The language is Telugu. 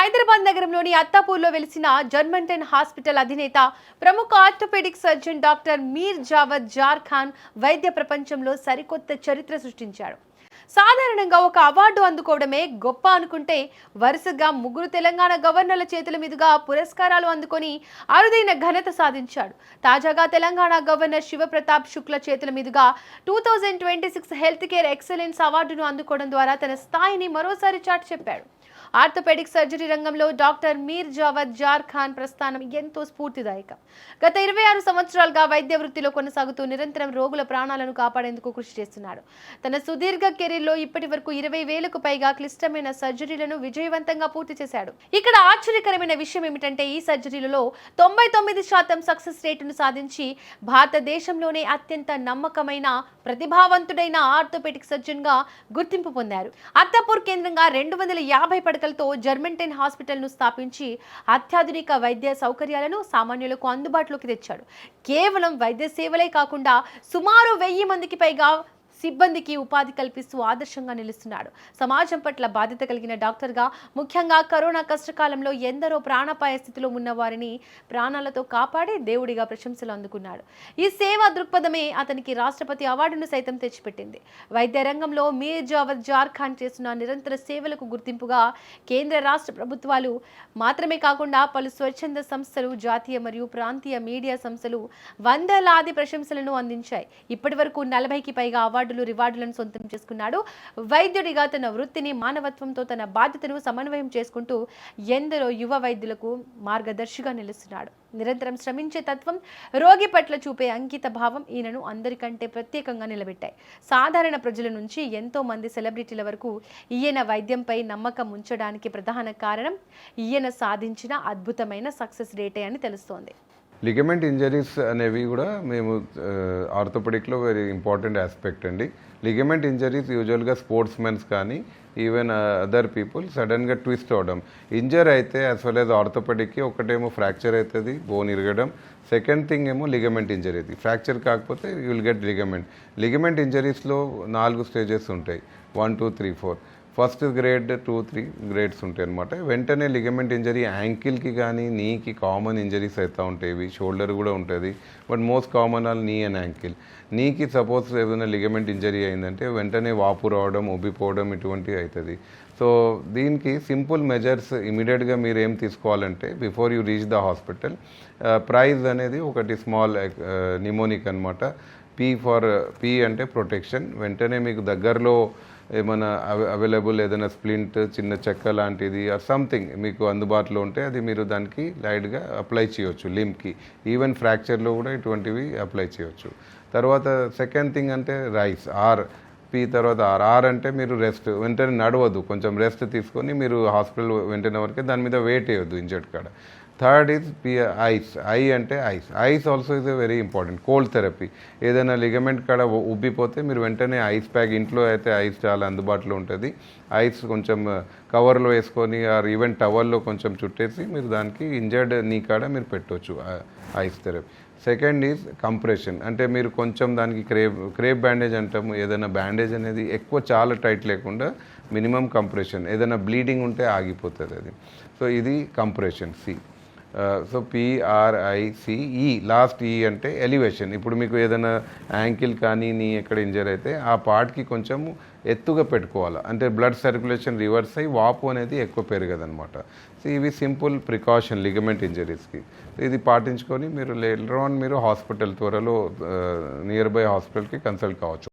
హైదరాబాద్ నగరంలోని అత్తాపూర్లో వెలిసిన జర్మంటన్ హాస్పిటల్ అధినేత ప్రముఖ ఆర్థోపెడిక్ సర్జన్ డాక్టర్ మీర్ జావద్ జార్ ఖాన్ వైద్య ప్రపంచంలో సరికొత్త చరిత్ర సృష్టించాడు. సాధారణంగా ఒక అవార్డు అందుకోవడమే గొప్ప అనుకుంటే వరుసగా 3 తెలంగాణ గవర్నర్ల చేతుల మీదుగా పురస్కారాలు అందుకొని అరుదైన ఘనత సాధించాడు. తాజాగా తెలంగాణ గవర్నర్ శివప్రతాప్ శుక్ల చేతుల మీదుగా 2026 హెల్త్ కేర్ ఎక్సలెన్స్ అవార్డును అందుకోవడం ద్వారా తన స్థాయిని మరోసారి చాటి చెప్పాడు. ఆర్థోపెడిక్ సర్జరీ రంగంలో డాక్టర్ మీర్ జావద్ జార్ ఖాన్ ప్రస్థానం ఎంతో స్ఫూర్తిదాయకం. గత 26 సంవత్సరాలుగా వైద్య వృత్తిలో కొనసాగుతూ నిరంతరం రోగుల ప్రాణాలను కాపాడేందుకు కృషి చేస్తున్నాడు. తన సుదీర్ఘ కెరీర్లో ఇప్పటి వరకు 20,000కు పైగా క్లిష్టమైన సర్జరీలను విజయవంతంగా పూర్తి చేశాడు. ఇక్కడ ఆశ్చర్యకరమైన విషయం ఏమిటంటే ఈ సర్జరీలలో 99% సక్సెస్ రేటును సాధించి భారతదేశంలోనే అత్యంత నమ్మకమైన ప్రతిభావంతుడైన ఆర్థోపెడిక్ సర్జన్ గా గుర్తింపు పొందారు. అత్తాపూర్ కేంద్రంగా 250 పడకలతో జర్మంటన్ హాస్పిటల్ ను స్థాపించి అత్యాధునిక వైద్య సౌకర్యాలను సామాన్యులకు అందుబాటులోకి తెచ్చాడు. కేవలం వైద్య సేవలే కాకుండా సుమారు 1000 మందికి పైగా సిబ్బందికి ఉపాధి కల్పిస్తూ ఆదర్శంగా నిలుస్తున్నాడు. సమాజం పట్ల బాధ్యత కలిగిన డాక్టర్గా ముఖ్యంగా కరోనా కష్టకాలంలో ఎందరో ప్రాణాపాయ స్థితిలో ఉన్న వారిని ప్రాణాలతో కాపాడి దేవుడిగా ప్రశంసలు అందుకున్నాడు. ఈ సేవా దృక్పథమే అతనికి రాష్ట్రపతి అవార్డును సైతం తెచ్చిపెట్టింది. వైద్య రంగంలో మీర్ జావద్ జార్ ఖాన్ చేస్తున్న నిరంతర సేవలకు గుర్తింపుగా కేంద్ర రాష్ట్ర ప్రభుత్వాలు మాత్రమే కాకుండా పలు స్వచ్ఛంద సంస్థలు, జాతీయ మరియు ప్రాంతీయ మీడియా సంస్థలు వందలాది ప్రశంసలను అందించాయి. ఇప్పటి వరకు 40కి పైగా రివార్డులను సొంతం చేసుకున్నాడు. వైద్యుడిగా తన వృత్తిని మానవత్వంతో తన బాధ్యతను సమన్వయం చేసుకుంటూ ఎందరో యువ వైద్యులకు మార్గదర్శిగా నిలుస్తున్నాడు. నిరంతరం శ్రమించే తత్వం, రోగి పట్ల చూపే అంకిత భావం ఈయనను అందరికంటే ప్రత్యేకంగా నిలబెట్టాయి. సాధారణ ప్రజల నుంచి ఎంతో మంది సెలబ్రిటీల వరకు ఈయన వైద్యంపై నమ్మకం ఉంచడానికి ప్రధాన కారణం ఈయన సాధించిన అద్భుతమైన సక్సెస్ రేటే అని తెలుస్తోంది. లిగమెంట్ ఇంజరీస్ అనేవి కూడా మేము ఆర్థోపెడిక్లో వెరీ ఇంపార్టెంట్ ఆస్పెక్ట్ అండి. లిగమెంట్ ఇంజరీస్ యూజువల్గా స్పోర్ట్స్ మెన్స్ కానీ ఈవెన్ అదర్ పీపుల్ సడన్గా ట్విస్ట్ అవడం, ఇంజర్ అయితే యాజ్ వెల్ యాజ్ ఆర్థోపెడిక్కి ఒకటేమో ఫ్రాక్చర్ అవుతుంది, బోన్ ఇరగడం. సెకండ్ థింగ్ ఏమో లిగమెంట్ ఇంజరీ. ఫ్రాక్చర్ కాకపోతే you will get ligament. Ligament ఇంజరీస్లో 4 స్టేజెస్ ఉంటాయి, 1, 2, 3, 4. ఫస్ట్ గ్రేడ్ 2, 3 గ్రేడ్స్ ఉంటాయి అనమాట. వెంటనే లిగమెంట్ ఇంజరీ యాంకిల్కి కానీ నీకి కామన్ ఇంజరీస్ అవుతూ ఉంటాయి. ఇవి షోల్డర్ కూడా ఉంటుంది, బట్ మోస్ట్ కామన్ ఆల్ నీ అండ్ యాంకిల్. నీకి సపోజ్ ఏదైనా లిగమెంట్ ఇంజరీ అయిందంటే వెంటనే వాపు రావడం, ఉబ్బిపోవడం ఇటువంటివి అవుతుంది. సో దీనికి సింపుల్ మెజర్స్ ఇమీడియట్గా మీరు ఏం తీసుకోవాలంటే before you reach the hospital, price అనేది ఒకటి స్మాల్ నిమోనిక్ అనమాట. పీ అంటే ప్రొటెక్షన్. వెంటనే మీకు దగ్గరలో ఏమైనా అవైలబుల్ ఏదైనా స్ప్లింట్, చిన్న చెక్క లాంటిది ఆర్ సంథింగ్ మీకు అందుబాటులో ఉంటే అది మీరు దానికి లైట్గా అప్లై చేయవచ్చు. లింబ్కి ఈవెన్ ఫ్రాక్చర్లో కూడా ఇటువంటివి అప్లై చేయవచ్చు. తర్వాత సెకండ్ థింగ్ అంటే రైస్, పీ తర్వాత ఆర్ అంటే మీరు రెస్ట్, వెంటనే నడవద్దు, కొంచెం రెస్ట్ తీసుకొని మీరు హాస్పిటల్ వెంటనే వరకే దాని మీద వెయిట్ వేయొద్దు ఇంజర్డ్ కాడ. Third is ice. అంటే ice also is a very important. Cold therapy, ఏదైనా లిగమెంట్ కాడ ఉబ్బిపోతే మీరు వెంటనే ఐస్ ప్యాక్, ఇంట్లో అయితే ఐస్ చాలా అందుబాటులో ఉంటుంది, ఐస్ కొంచెం కవర్లో వేసుకొని ఆర్ ఈవెన్ టవల్లో కొంచెం చుట్టేసి మీరు దానికి ఇంజర్డ్ నీ కాడ మీరు పెట్టవచ్చు ice therapy. Second is compression. అంటే మీరు కొంచెం దానికి క్రేప్ బ్యాండేజ్ అంటాము. ఏదైనా బ్యాండేజ్ అనేది ఎక్కువ చాలా టైట్ లేకుండా మినిమం కంప్రెషన్, ఏదైనా బ్లీడింగ్ ఉంటే ఆగిపోతుంది అది. సో ఇది compression C. So PRICE, last E అంటే ఎలివేషన్. ఇప్పుడు మీకు ఏదైనా యాంకిల్ కానీ నీ ఎక్కడ ఇంజర్ అయితే ఆ పార్ట్కి కొంచెం ఎత్తుగా పెట్టుకోవాలి, అంటే బ్లడ్ సర్క్యులేషన్ రివర్స్ అయ్యి వాపు అనేది ఎక్కువ పెరగదనమాట. సో ఇవి సింపుల్ ప్రికాషన్ లిగమెంట్ ఇంజరీస్కి. ఇది పాటించుకొని మీరు లేటర్ ఆన్ మీరు హాస్పిటల్ త్వరలో నియర్ బై హాస్పిటల్కి కన్సల్ట్ కావచ్చు.